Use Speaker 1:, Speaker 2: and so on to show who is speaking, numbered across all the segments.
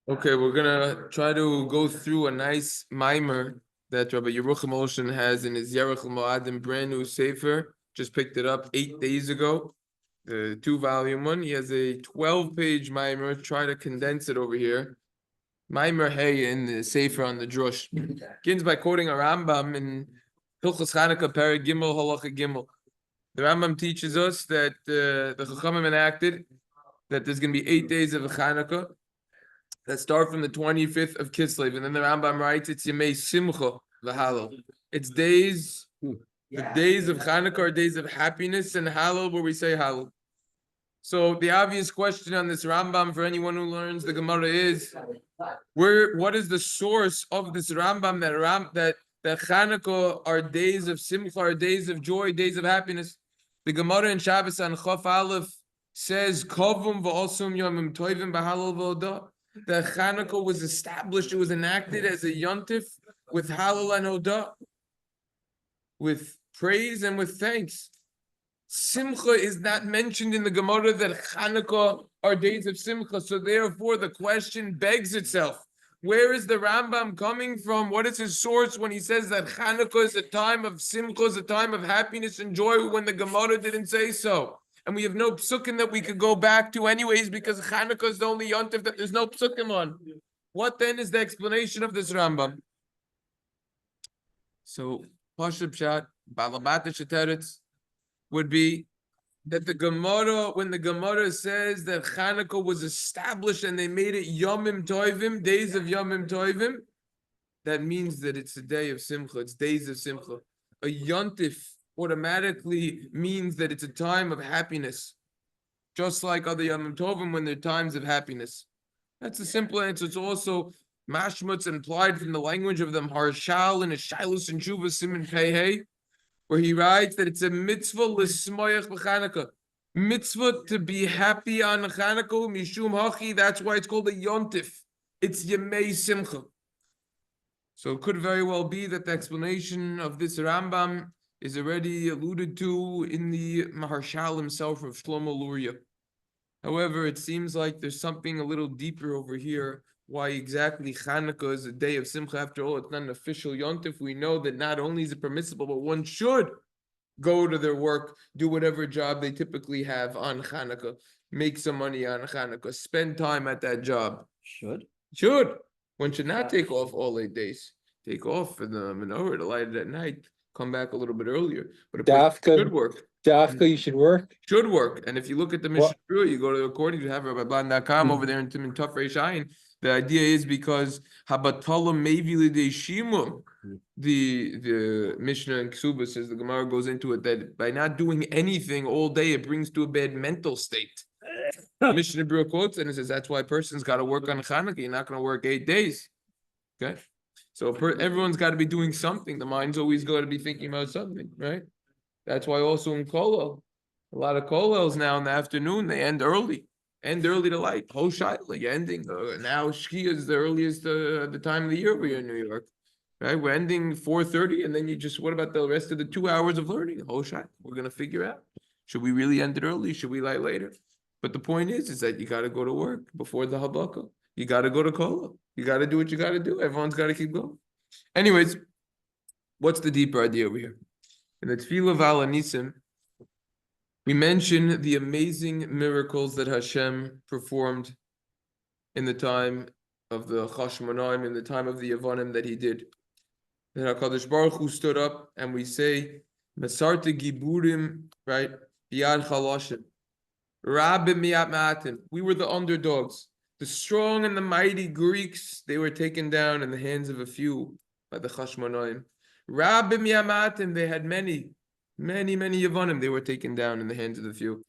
Speaker 1: Okay, we're gonna try to go through a nice mimer that Rabbi Yerucham Olshan has in his Yerech Moadim brand new sefer. Just picked it up 8 days ago, the 2-volume one. He has a 12-page mimer. Try to condense it over here. Mimer Hey in the sefer on the drush begins by quoting a Rambam in Hilchos Chanukah Perek Gimel Halacha Gimel. The Rambam teaches us that the Chachamim enacted that there's going to be 8 days of Chanukah that start from the 25th of Kislev, and then the Rambam writes it's Yemei Simcha v'Halal. It's days, the days of Chanukah are days of happiness and Halal, where we say Halal. So the obvious question on this Rambam for anyone who learns the Gemara is, what is the source of this Rambam that Chanukah are days of Simcha, are days of joy, days of happiness? The Gemara in Shabbos on Chof Aleph says, Kovum v'osum yomim toivim b'halal v'odah. That Chanukah was established, it was enacted as a yontif with halal and odah, with praise and with thanks. Simcha is not mentioned in the Gemara that Chanukah are days of Simcha, so therefore the question begs itself. Where is the Rambam coming from? What is his source when he says that Chanukah is a time of Simcha, is a time of happiness and joy, when the Gemara didn't say so? And we have no psukim that we could go back to anyways, because Chanukah is the only yontif that there's no psukim on. What then is the explanation of this Rambam? So, Pashup Pshat, Balabat Sheteretz, would be that the Gemara, when the Gemara says that Chanukah was established and they made it Yomim Toivim, days of Yomim Toivim, that means that it's a day of Simcha, it's days of Simcha. A yontif automatically means that it's a time of happiness, just like other Yomim Tovim when they're times of happiness. That's the simple answer. It's also mashmutz implied from the language of them Harshal and Shailus and Shuva Siman Pei, where he writes that it's a mitzvah l'smoyach b'Chanukah, mitzvah to be happy on Chanukah mishum hachi. That's why it's called a yontif. It's Yemei Simcha. So it could very well be that the explanation of this Rambam is already alluded to in the Maharshal himself of Shlomo Luria. However, it seems like there's something a little deeper over here. Why exactly Chanukah is a day of Simcha? After all, it's not an official yontif. We know that not only is it permissible, but one should go to their work, do whatever job they typically have on Chanukah, make some money on Chanukah, spend time at that job.
Speaker 2: Should.
Speaker 1: One should not take off all 8 days. Take off for the menorah to light it at night. Come back a little bit earlier. But a person should work.
Speaker 2: Dafka, you should work.
Speaker 1: Should work. And if you look at the Mishnah, you go to the recording, you have Rabban.com over there in Tim and Tuf Reish Ayin. The idea is because Habatalam Mevi Lidei Shimum, the Mishnah in Ksuba says, the Gemara goes into it, that by not doing anything all day, it brings to a bad mental state. Mishnah Berurah quotes and it says that's why a person's got to work on Chanukah. You're not going to work 8 days. Okay, so everyone's got to be doing something. The mind's always got to be thinking about something, right? That's why also in Kolel, a lot of Kolels now in the afternoon, they end early to light. Hoshaila, you're ending. Now Shkia is the earliest the time of the year we're in New York, right? We're ending 4:30, and then what about the rest of the 2 hours of learning? Hoshaila, we're going to figure out. Should we really end it early? Should we light later? But the point is that you got to go to work before the Habakah. You got to go to Kolel. You got to do what you got to do. Everyone's got to keep going. Anyways, what's the deeper idea over here? In the Tefillah Vala Nisim, we mention the amazing miracles that Hashem performed in the time of the Chashmonaim, in the time of the Yavanim that he did. That HaKadosh Baruch Hu stood up and we say, Masarta Giburim, right? Biyad Chalashim. Rabim Miyat Ma'atim. We were the underdogs. The strong and the mighty Greeks, they were taken down in the hands of a few by the Chashmonaim. Rabim Miyat Ma'atim, they had many Yavanim, they were taken down in the hands of the few.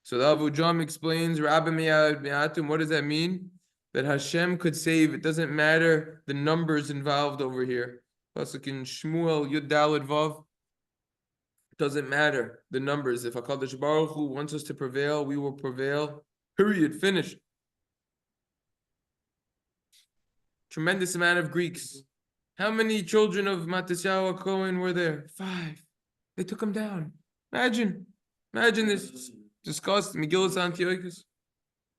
Speaker 1: So the Avu Jam explains, Rabim Miyat Ma'atim, what does that mean? That Hashem could save, it doesn't matter the numbers involved over here. Pasuk in Shmuel, Yud Daled Vav, doesn't matter the numbers. If HaKadosh Baruch Hu wants us to prevail, we will prevail. Period. Finished. Tremendous amount of Greeks. How many children of Matisyahu Cohen were there? 5. They took them down. Imagine this. Discussed Megillas Antiochus.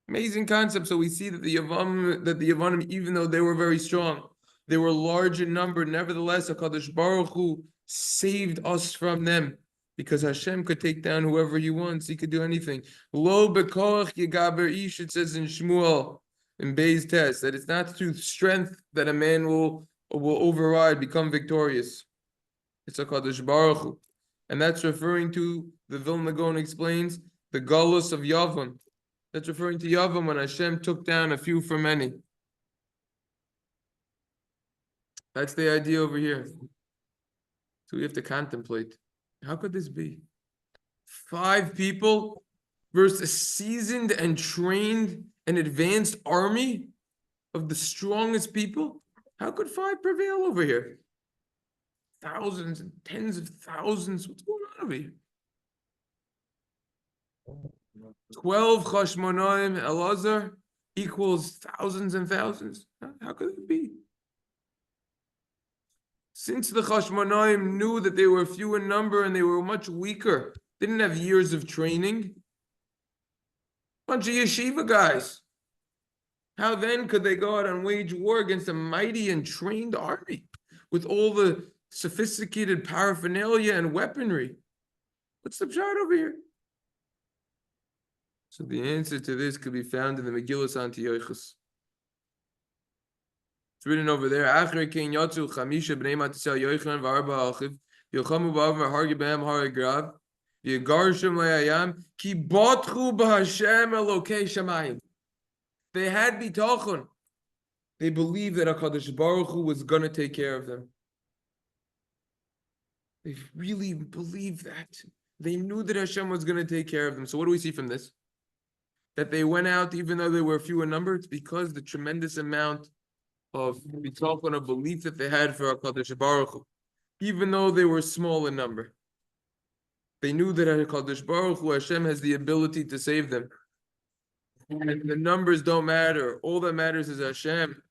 Speaker 1: Amazing concept. So we see that the Yavanim, even though they were very strong, they were large in number. Nevertheless, HaKadosh Baruch Hu saved us from them because Hashem could take down whoever He wants. He could do anything. Lo bekoach yegaber ish. It says in Shmuel in Bey's test that it's not through strength that a man will override, become victorious. It's HaKadosh Baruch Hu, and that's referring to the Vilna Gaon explains the galus of Yavam. That's referring to Yavam when Hashem took down a few for many. That's the idea over here. So we have to contemplate. How could this be? 5 people versus a seasoned and trained and advanced army of the strongest people? How could 5 prevail over here? Thousands and tens of thousands. What's going on over here? 12 Chashmonaim Elazar equals thousands and thousands. How could it be? Since the Chashmonaim knew that they were few in number and they were much weaker, they didn't have years of training. Bunch of yeshiva guys. How then could they go out and wage war against a mighty and trained army with all the sophisticated paraphernalia and weaponry? What's the pshat over here? So the answer to this could be found in the Megillas Antiochus. It's written over there. Achar kein yatzu chamisha bnei Matisyahu Yochanan v'arba achiv yilchamu b'avam v'hargi b'hem haragrav v'yigarshim le'ayam ki batchu b'Hashem Elokei Shamayim. They had bitachon. They believed that HaKadosh Baruch Hu was going to take care of them. They really believed that. They knew that Hashem was going to take care of them. So what do we see from this? That they went out even though they were few in number. It's because the tremendous amount of bitachon, of belief that they had for HaKadosh Baruch Hu. Even though they were small in number. They knew that HaKadosh Baruch Hu, Hashem, has the ability to save them. And the numbers don't matter. All that matters is Hashem.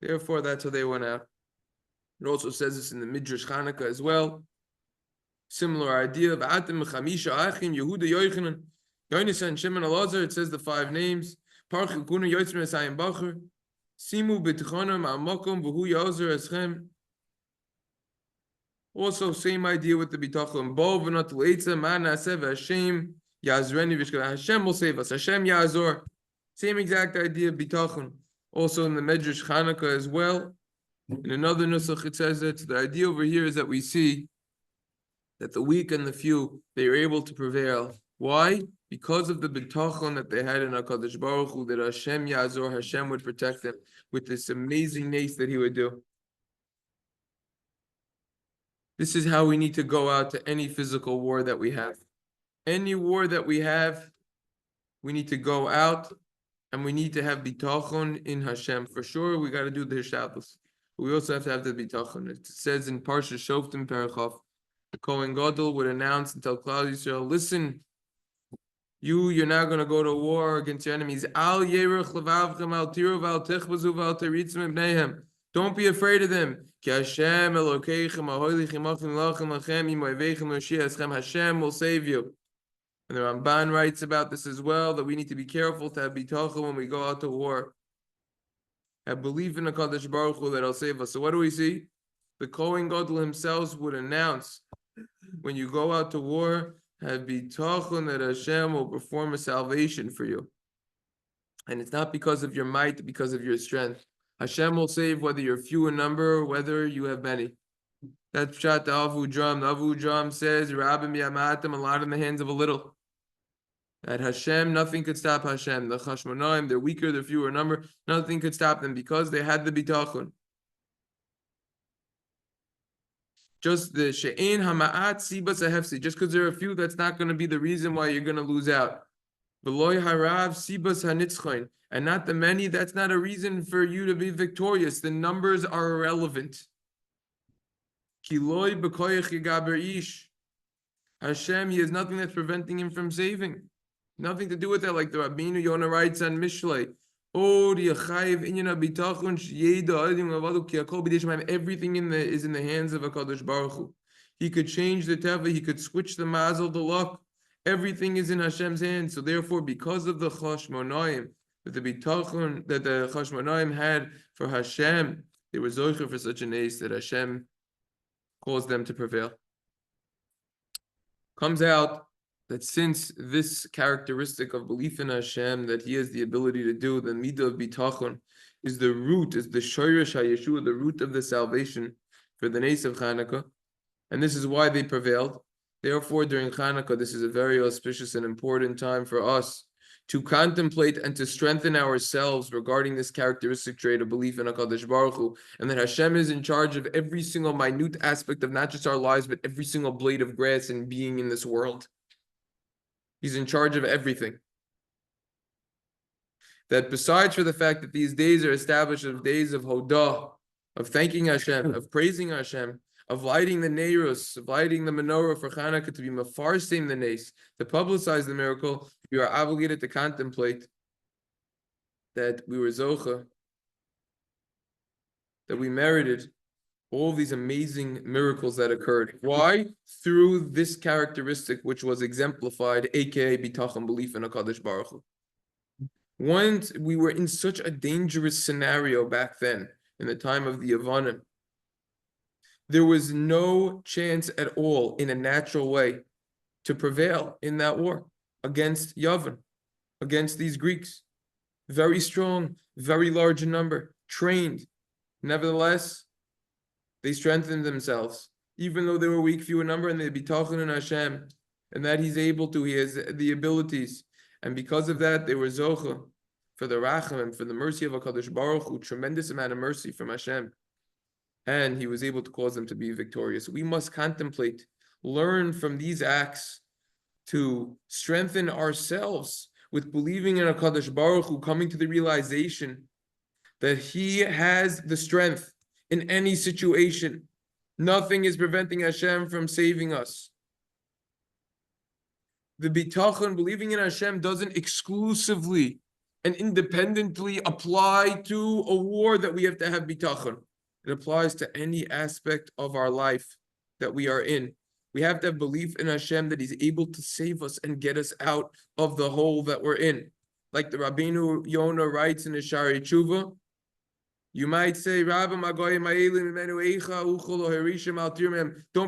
Speaker 1: Therefore, that's how they went out. It also says this in the Midrash Chanukah as well. Similar idea of Atim Chamisha Achim Yehuda Yochanan Yonis and Shimon Elazar. It says the 5 names. Parchu Kuna Yotzim Esayim Bacher Simu B'Tchonam Amakom V'Hu Yazer Eschem. Also, same idea with the bitachon. Bo v'not leitza man nasev Hashem Yazreni v'shkal. Hashem will save us. Hashem Yazor. Same exact idea of bitachon. Also in the Medrash Chanukah as well. In another nusach it says that the idea over here is that we see that the weak and the few, they are able to prevail. Why? Because of the bitachon that they had in HaKadosh Baruch Hu, that Hashem Yazor, Hashem would protect them with this amazing nace that He would do. This is how we need to go out to any physical war that we have. Any war that we have, we need to go out and we need to have bitachon in Hashem. For sure, we got to do the hishtadlus. But we also have to have the bitachon. It says in Parsha Shoftim Perachov, the Kohen Gadol would announce and tell Klal Yisrael, listen, you're now going to go to war against your enemies. Al yerech levavchem al tiru v'al tichbazu v'al teritzim ibneihem. Don't be afraid of them. Ki Hashem Elokeichem ahoylichem achim lachem lachem im oivechem Moshiach eschem. Hashem will save you. And the Ramban writes about this as well, that we need to be careful to have bitachon when we go out to war. Have belief in the HaKadosh Baruch Hu that He'll save us. So what do we see? The Kohen Gadol himself would announce, when you go out to war, have bitachon that Hashem will perform a salvation for you. And it's not because of your might, because of your strength. Hashem will save whether you're few in number or whether you have many. That's pshat the Avu Dram. The Avu Dram says, Rabim Yamatim, a lot in the hands of a little. That Hashem, nothing could stop Hashem. The Chashmonaim, they're weaker, they're fewer in number. Nothing could stop them because they had the bitachon. Just the she'ein hama'at sibas ahefsi. Just because there are a few, that's not going to be the reason why you're going to lose out. V'loy harav sibas hanitzchain. And not the many, that's not a reason for you to be victorious. The numbers are irrelevant. Kiloi b'koyach yigaber ish. Hashem, He has nothing that's preventing Him from saving. Nothing to do with that, like the Rabbeinu Yonah writes on Mishlei. Everything is in the hands of HaKadosh Baruch Hu. He could change the teva, He could switch the mazel, the luck. Everything is in Hashem's hands. So therefore, because of the chashmonaim, that the bitachon that the chashmonaim had for Hashem, they were zocher for such an ace that Hashem caused them to prevail. Comes out that since this characteristic of belief in Hashem, that He has the ability to do, the midah of bitachon is the root, is the shoyresh hayeshua, the root of the salvation for the nace of Chanukah, and this is why they prevailed. Therefore, during Chanukah, this is a very auspicious and important time for us to contemplate and to strengthen ourselves regarding this characteristic trait of belief in HaKadosh Baruch Hu, and that Hashem is in charge of every single minute aspect of not just our lives, but every single blade of grass and being in this world. He's in charge of everything. That besides for the fact that these days are established as days of Hodah, of thanking Hashem, of praising Hashem, of lighting the Neirus, of lighting the menorah for Chanukah, to be mafarsim the nace, to publicize the miracle, we are obligated to contemplate that we were zocha, that we merited all these amazing miracles that occurred. Why? Through this characteristic which was exemplified, aka bitachon, belief in HaKadosh Baruch Hu. Once we were in such a dangerous scenario back then, in the time of the Yavanim, there was no chance at all in a natural way to prevail in that war against Yavan, against these Greeks. Very strong, very large in number, trained. Nevertheless, they strengthened themselves, even though they were weak, few in number, and they'd be talking in Hashem, and that He's able to, He has the abilities. And because of that, they were zocha for the rachamim, for the mercy of HaKadosh Baruch Hu, tremendous amount of mercy from Hashem. And He was able to cause them to be victorious. We must contemplate, learn from these acts to strengthen ourselves with believing in HaKadosh Baruch Hu, coming to the realization that He has the strength in any situation. Nothing is preventing Hashem from saving us. The bitachon, believing in Hashem, doesn't exclusively and independently apply to a war that we have to have bitachon. It applies to any aspect of our life that we are in. We have to have belief in Hashem that He's able to save us and get us out of the hole that we're in. Like the Rabbeinu Yonah writes in the Shari Tshuva, you might say, Rabbi, don't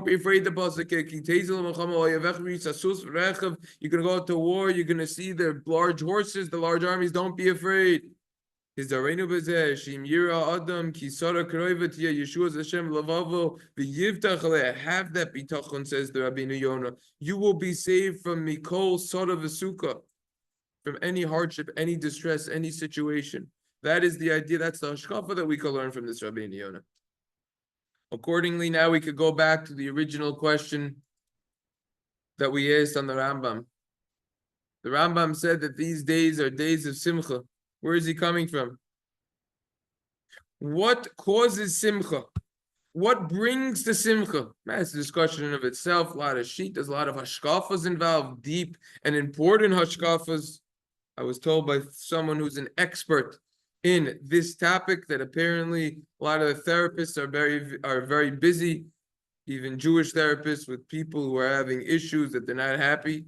Speaker 1: be afraid the pasuk. You're going to go to war, you're going to see the large horses, the large armies, don't be afraid. Have that bitachon, says the Rabbeinu Yonah. You will be saved from mikol soda v'suka, from any hardship, any distress, any situation. That is the idea, that's the hashkafa that we can learn from this Rabbeinu Yonah. Accordingly, now we could go back to the original question that we asked on the Rambam. The Rambam said that these days are days of simcha. Where is he coming from? What causes simcha? What brings the simcha? That's a discussion in of itself. A lot of shittas, a lot of hashkafas involved, deep and important hashkafas. I was told by someone who's an expert in this topic that apparently a lot of the therapists are very busy, even Jewish therapists, with people who are having issues that they're not happy.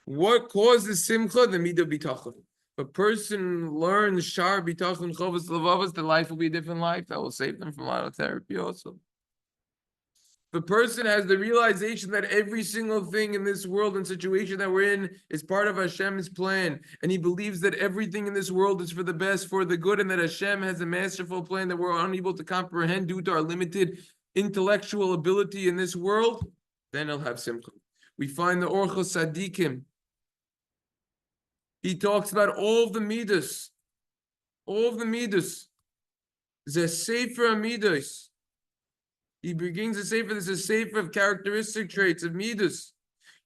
Speaker 1: What causes simcha? The midah bitachon. If a person learns shar bitachon chovas levavos, their life will be a different life. That will save them from a lot of therapy also. If a person has the realization that every single thing in this world and situation that we're in is part of Hashem's plan, and he believes that everything in this world is for the best, for the good, and that Hashem has a masterful plan that we're unable to comprehend due to our limited intellectual ability in this world, then he'll have simcha. We find the Orchos Sadikim. He talks about all of the midas. All of the midas. The Sefer Midas. He begins to say for this a sefer of characteristic traits of midas.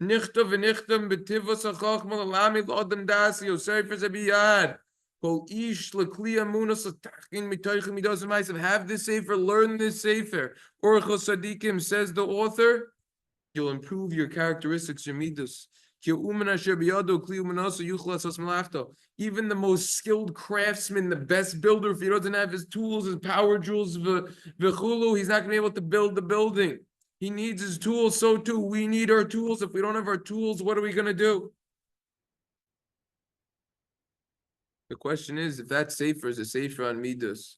Speaker 1: Nichtav v'nichtam b'tivos hachachma l'lamid l'adam dasi yosefer zabiyad. Kol ish l'kli amunas l'tachin mitoichem midos v'maisav. Have this sefer, learn this sefer. Orchos Sadikim, says the author, you'll improve your characteristics, your midas. Even the most skilled craftsman, the best builder, if he doesn't have his tools, his power tools, he's not going to be able to build the building. He needs his tools, so too we need our tools. If we don't have our tools, what are we going to do? The question is, if that sefer is a sefer on midas,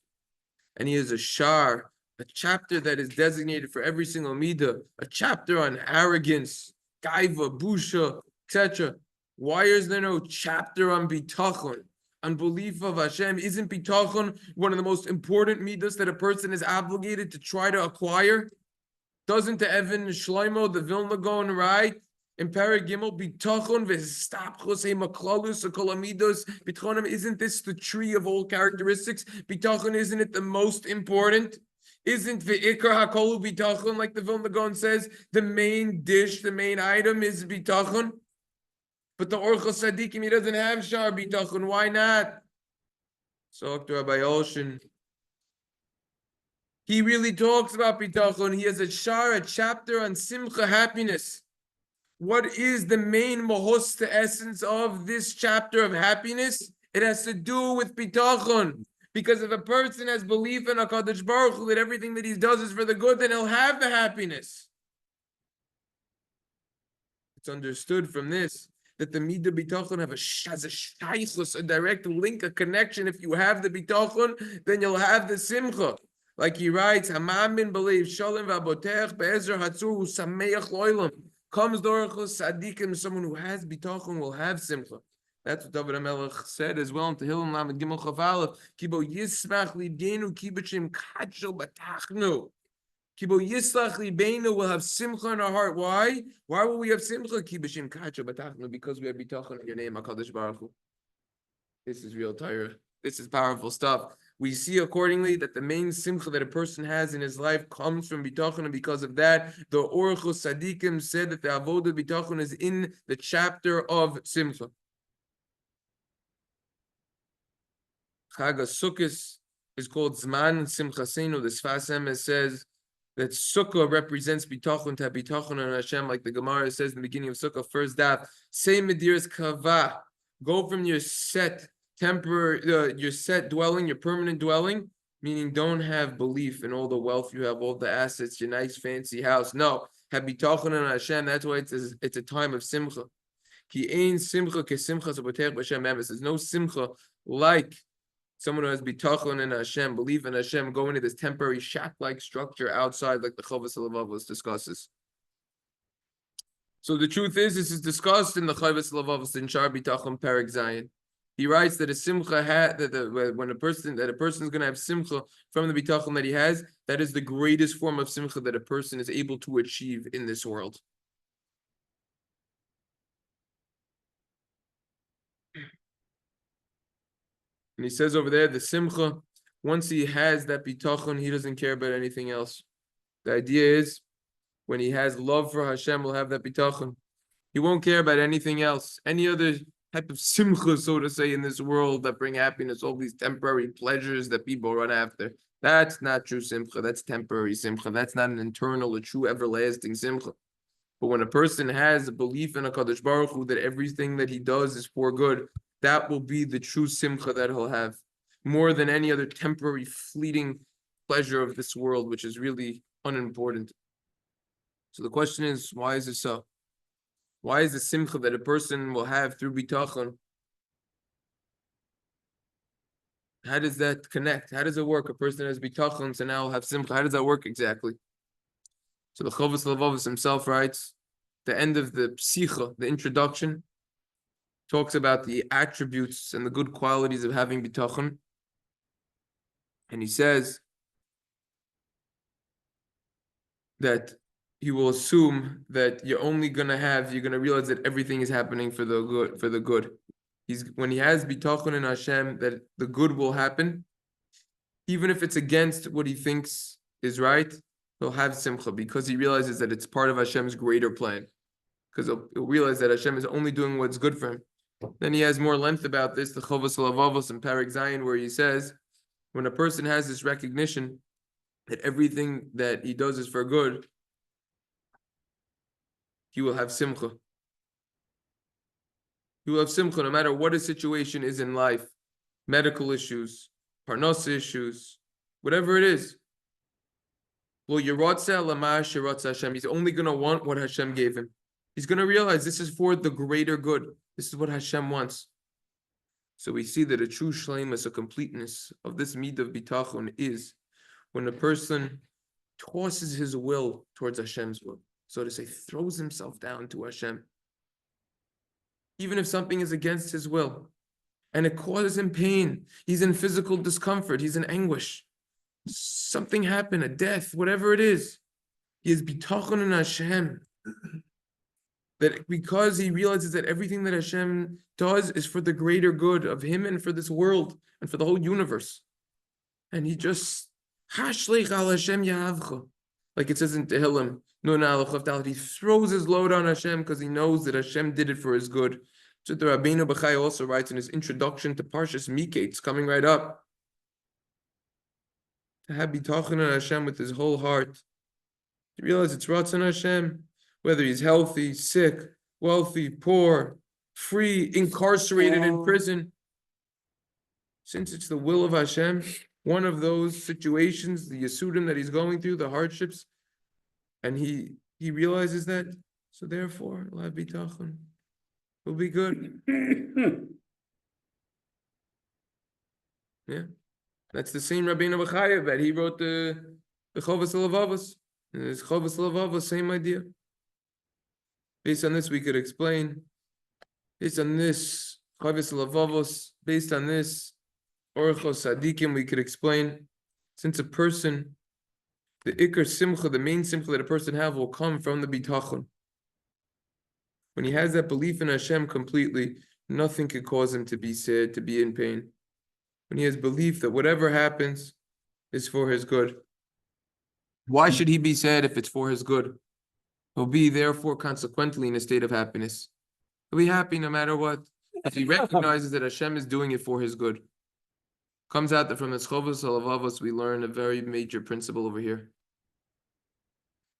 Speaker 1: and he has a shar, a chapter that is designated for every single midah, a chapter on arrogance, gaiva, busha, etc. Why is there no chapter on bitachon, on belief of Hashem? Isn't bitachon one of the most important midas that a person is obligated to try to acquire? Doesn't the Evan Shloimo, the Vilna Gaon, right? In Paragimel, bitachon v'stapchus hemaklolus akolamidos. Bitachon, isn't this the tree of all characteristics? Bitachon, isn't it the most important? Isn't ve'ikar hakolu bitachon, like the Vilna Gaon says, the main dish, the main item is bitachon? But the Orchos Sadikim, he doesn't have shar bitachon. Why not? So, Dr. Rabbi Olshin, he really talks about bitachon. He has a shar, a chapter on simcha, happiness. What is the main mahos, the essence of this chapter of happiness? It has to do with bitachon. Because if a person has belief in HaKadosh Baruch Hu, that everything that he does is for the good, then he'll have the happiness. It's understood from this that the midah bitachon has a shaychus, a direct link, a connection. If you have the bitachon, then you'll have the simcha. Like he writes, Hamamin believe Shalom v'abotech be'ezer hatzur u'sameach lo'olam. Comes Dorachos Sadikim, someone who has bitachon will have simcha. That's what David HaMelech said as well in Tehillim Lamed Gimel Chaf Aleph. Kibo yismach libenu kibachim kachel batachnu. Kibo yislach libenu will have simcha in our heart. Why? Why will we have simcha? Kibachim kachel batachnu, because we have bitachon in your name, HaKadosh Baruch Hu. This is real Torah. This is powerful stuff. We see accordingly that the main simcha that a person has in his life comes from bitachon, and because of that, the Orchos Sadikim said that the avodah bitachon is in the chapter of simcha. Chag HaSukkos is called Zman Simchasenu. The Sfas Emes says that Sukkah represents bitachon, to have bitachon on Hashem, like the Gemara says in the beginning of Sukkah, first daf. Say Mediras Kavah, go from your set your set dwelling, your permanent dwelling, meaning don't have belief in all the wealth you have, all the assets, your nice fancy house. No, have bitachon on Hashem. That's why it's a time of simcha. Ki ein simcha ke simcha sabotech b'Hashem emes. There's no simcha like someone who has bitachon in Hashem, belief in Hashem, go into this temporary shack-like structure outside, like the Chovos HaLevavos discusses. So the truth is, this is discussed in the Chovos HaLevavos in Shar Bitachon Perek Zayin. He writes that a simcha when a person is going to have simcha from the bitachon that he has, that is the greatest form of simcha that a person is able to achieve in this world. And he says over there, the simcha, once he has that bitachon, he doesn't care about anything else. The idea is, when he has love for Hashem, will have that bitachon. He won't care about anything else, any other type of simcha, so to say, in this world that bring happiness, all these temporary pleasures that people run after. That's not true simcha. That's temporary simcha. That's not an internal, a true, everlasting simcha. But when a person has a belief in HaKadosh Baruch Hu that everything that he does is for good, that will be the true simcha that he'll have, more than any other temporary, fleeting pleasure of this world, which is really unimportant. So the question is, why is it so? Why is the simcha that a person will have through bitachon? How does that connect? How does it work? A person has bitachon, so now will have simcha. How does that work exactly? So the Chovos HaLevavos himself writes, the end of the psicha, the introduction, talks about the attributes and the good qualities of having bitachon. And he says that he will assume that you're going to realize that everything is happening for the good. When he has bitachon in Hashem, that the good will happen, even if it's against what he thinks is right, he'll have simcha, because he realizes that it's part of Hashem's greater plan. Because he'll realize that Hashem is only doing what's good for him. Then he has more length about this, the Chovos HaLevavos in Perek Zayin, where he says, when a person has this recognition that everything that he does is for good, he will have simcha. He will have simcha no matter what his situation is in life, medical issues, parnasa issues, whatever it is. Well, Yerotzeh Lamash Yerotzeh Hashem. He's only going to want what Hashem gave him. He's going to realize this is for the greater good. This is what Hashem wants. So we see that a true shleimus, a completeness of this mid of bitachon is when a person tosses his will towards Hashem's will. So to say, throws himself down to Hashem. Even if something is against his will and it causes him pain, he's in physical discomfort, he's in anguish. Something happened, a death, whatever it is. He is bitachon in Hashem. That because he realizes that everything that Hashem does is for the greater good of him and for this world and for the whole universe. And he just, hashleich al Hashem yahavcha. Like it says in Tehillim, he throws his load on Hashem because he knows that Hashem did it for his good. So the Rabbeinu Bechai also writes in his introduction to Parshas Miketz, it's coming right up, to have bitachon on Hashem with his whole heart. To realize it's Ratzon Hashem, whether he's healthy, sick, wealthy, poor, free, incarcerated in prison. Since it's the will of Hashem, one of those situations, the Yasudim that he's going through, the hardships, and he realizes that, so therefore, he'll have bitachon. He'll be good. Yeah. That's the same Rabbeinu B'chayev that he wrote the Chovos HaLevavos. And his Chovos HaLevavos, same idea. Based on this, we could explain. Based on this, Chovos HaLevavos, based on this, Orchos Sadikim, we could explain. Since a person, the Ikar Simcha, the main Simcha that a person have will come from the Bitachon. When he has that belief in Hashem completely, nothing could cause him to be sad, to be in pain. When he has belief that whatever happens is for his good. Why should he be sad if it's for his good? He'll be therefore consequently in a state of happiness. He'll be happy no matter what. If he recognizes that Hashem is doing it for his good. Comes out that from the Chovos HaLevavos we learn a very major principle over here.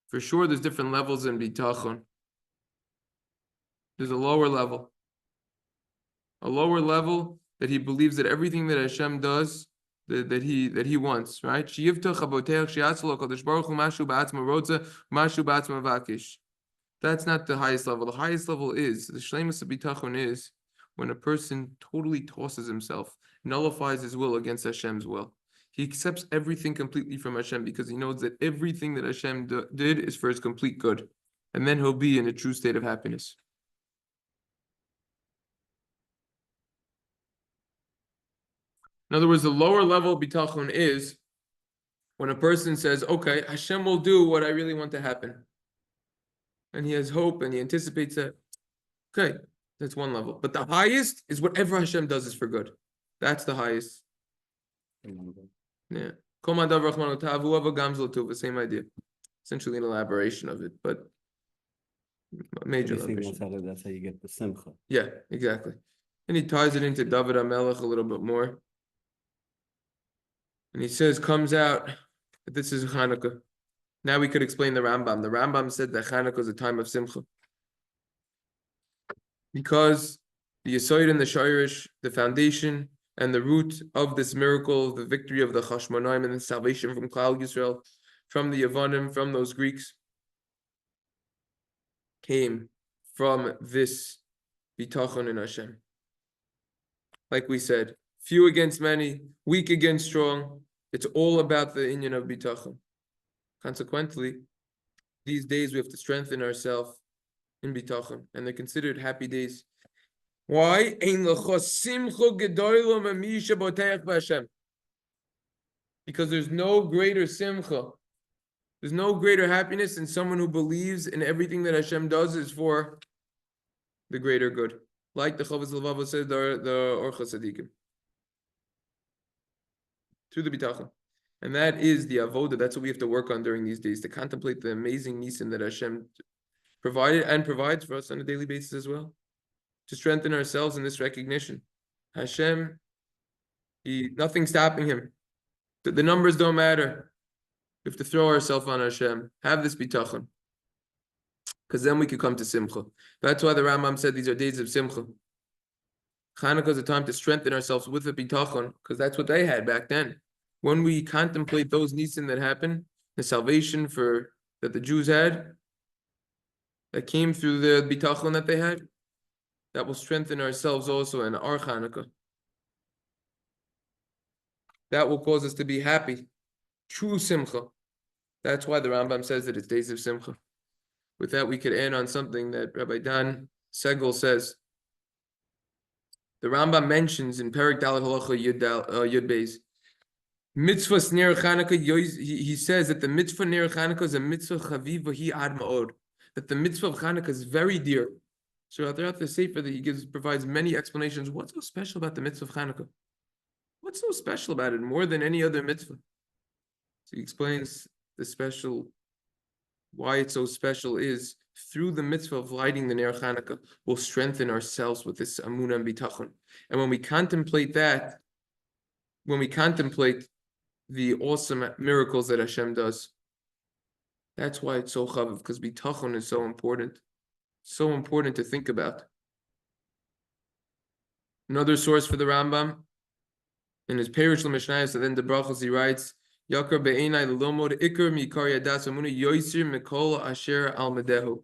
Speaker 1: For sure there's different levels in bitachon. There's a lower level. A lower level that he believes that everything that Hashem does, that he wants, right? That's not the highest level. The highest level is, the shleimus of bitachon is when a person totally tosses himself, nullifies his will against Hashem's will. He accepts everything completely from Hashem because he knows that everything that Hashem did is for his complete good. And then he'll be in a true state of happiness. In other words, the lower level of bitachon is when a person says, okay, Hashem will do what I really want to happen. And he has hope and he anticipates that. Okay, that's one level. But the highest is whatever Hashem does is for good. That's the highest. Yeah. Same idea. Essentially an elaboration of it, but major elaboration.
Speaker 2: That's how you get the simcha.
Speaker 1: Yeah, exactly. And he ties it into David HaMelech a little bit more. And he says, comes out that this is Chanukah. Now we could explain the Rambam. The Rambam said that Chanukah is a time of simcha. Because the Yesod and the Shirish, the foundation and the root of this miracle, the victory of the Chashmonaim and the salvation from Klal Yisrael, from the Yavanim, from those Greeks, came from this bitachon in Hashem. Like we said, few against many, weak against strong. It's all about the inyan of bitachon. Consequently, these days we have to strengthen ourselves in bitachon, and they're considered happy days. Why? Because there's no greater simcha. There's no greater happiness than someone who believes in everything that Hashem does is for the greater good. Like the Chovos HaLevavos said, the Orchos Sadikim. Through the bitachon. And that is the avoda. That's what we have to work on during these days, to contemplate the amazing nisim that Hashem provided and provides for us on a daily basis as well. To strengthen ourselves in this recognition. Hashem, nothing's stopping him. The numbers don't matter. We have to throw ourselves on Hashem. Have this bitachon. Because then we could come to simcha. That's why the Rambam said these are days of simcha. Chanukah is a time to strengthen ourselves with the bitachon, because that's what they had back then. When we contemplate those nisim that happen, the salvation that the Jews had, that came through the bitachon that they had, that will strengthen ourselves also in our Chanukah. That will cause us to be happy. True simcha. That's why the Rambam says that it's days of simcha. With that, we could end on something that Rabbi Dan Segel says. The Rambam mentions in Perek Dalet Halacha Yud Beis, mitzvah ner Chanukah. He says that the mitzvah ner Chanukah is a mitzvah chaviv v'hi ad ma'od. That the mitzvah of Chanukah is very dear. So throughout the Sefer, that he provides many explanations. What's so special about the mitzvah of Chanukah? What's so special about it more than any other mitzvah? So he explains why it's so special is through the mitzvah of lighting the Ner Chanukah, we'll strengthen ourselves with this amunah and bitachon. And when we contemplate the awesome miracles that Hashem does, that's why it's so chaviv, because bitachon is so important. So important to think about. Another source for the Rambam, in his Perush L'Mishnayos, and then the Brachos, he writes, Yakar be'enai l'lomod ikar mikar yadas amuna yoisir mikol asher al medehu.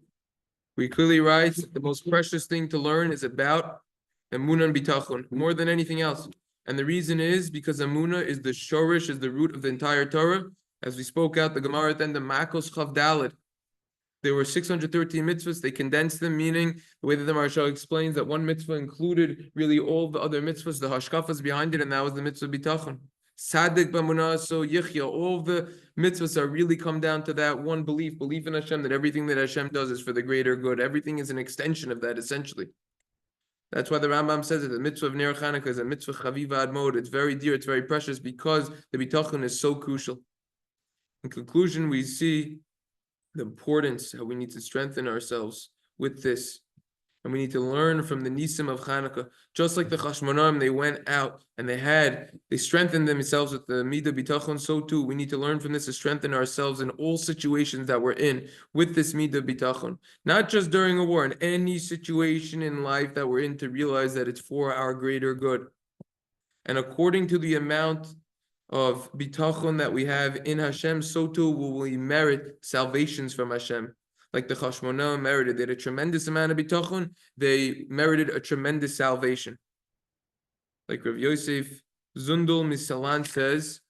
Speaker 1: We clearly write the most precious thing to learn is about emunah and bitachon, more than anything else. And the reason is because emunah is the shorish, is the root of the entire Torah. As we spoke out, the Gemara at the end of Makos Chav Daled, there were 613 mitzvahs. They condensed them, meaning the way that the Maharsha explains that one mitzvah included really all the other mitzvahs, the hashkafas behind it, and that was the mitzvah bitachon. Sadik b'amunah so yichya. All the mitzvahs are really come down to that one belief in Hashem, that everything that Hashem does is for the greater good. Everything is an extension of that, essentially. That's why the Rambam says that the mitzvah of Ner Chanukah is a mitzvah chaviva ad mod. It's very dear, it's very precious, because the bitachon is so crucial. In conclusion, we see the importance, how we need to strengthen ourselves with this. And we need to learn from the Nisim of Chanukah. Just like the Chashmonaim, they went out and they strengthened themselves with the Midah Bitachon, so too we need to learn from this to strengthen ourselves in all situations that we're in with this Midah Bitachon. Not just during a war, in any situation in life that we're in, to realize that it's for our greater good. And according to the amount of bitachon that we have in Hashem, so too will we merit salvations from Hashem. Like the Chashmonaim merited, they had a tremendous amount of bitachon, they merited a tremendous salvation. Like Rav Yosef Zundel Misalan says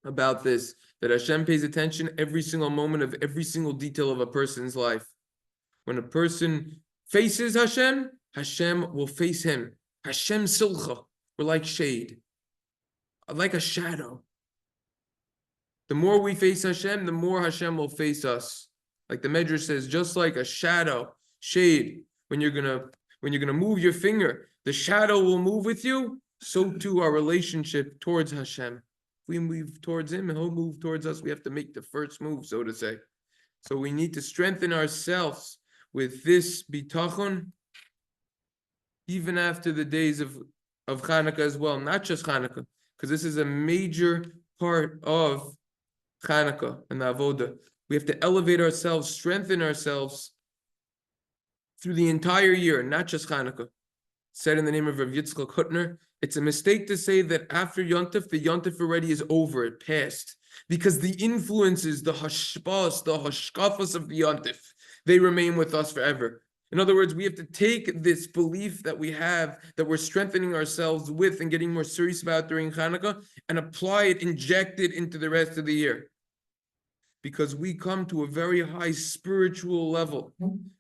Speaker 1: about this, that Hashem pays attention every single moment of every single detail of a person's life. When a person faces Hashem, Hashem will face him. Hashem silcha, we're like shade, like a shadow. The more we face Hashem, the more Hashem will face us. Like the Medrash says, just like a shadow, shade, when you're gonna move your finger, the shadow will move with you. So too our relationship towards Hashem. If we move towards Him, He'll move towards us. We have to make the first move, so to say. So we need to strengthen ourselves with this bitachon, even after the days of Chanukah as well, not just Chanukah, because this is a major part of Chanukah and the Avodah. We have to elevate ourselves, strengthen ourselves through the entire year, not just Chanukah. Said in the name of Rav Yitzchak Hutner, it's a mistake to say that after Yontif, the Yontif already is over, it passed. Because the influences, the hashpas, the hashkafas of the Yontif, they remain with us forever. In other words, we have to take this belief that we have, that we're strengthening ourselves with and getting more serious about during Chanukah, and apply it, inject it into the rest of the year. Because we come to a very high spiritual level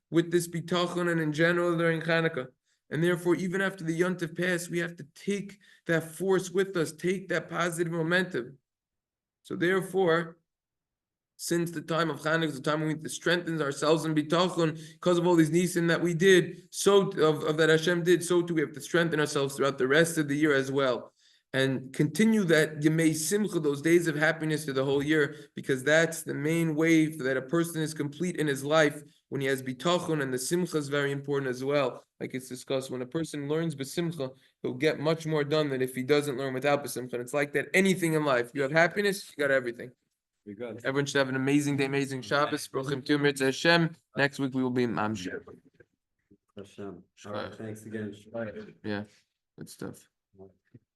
Speaker 1: with this bitachon and in general during Chanukah. And therefore, even after the Yontif pass, we have to take that force with us, take that positive momentum. So therefore, since the time of Chanukah is the time when we need to strengthen ourselves in bitachon, because of all these nisim that we did, that Hashem did, so too we have to strengthen ourselves throughout the rest of the year as well. And continue that Yemei Simcha, those days of happiness for the whole year, because that's the main way that a person is complete in his life, when he has bitachon, and the Simcha is very important as well. Like it's discussed, when a person learns b'simcha, he'll get much more done than if he doesn't learn without b'simcha. And it's like that, anything in life. You have happiness, you got everything. Everyone should have an amazing day, amazing Shabbos. Brochim tu mirza Hashem. Next week we will be in Mamsheh.
Speaker 2: Hashem. All right, thanks again.
Speaker 1: Yeah, good stuff.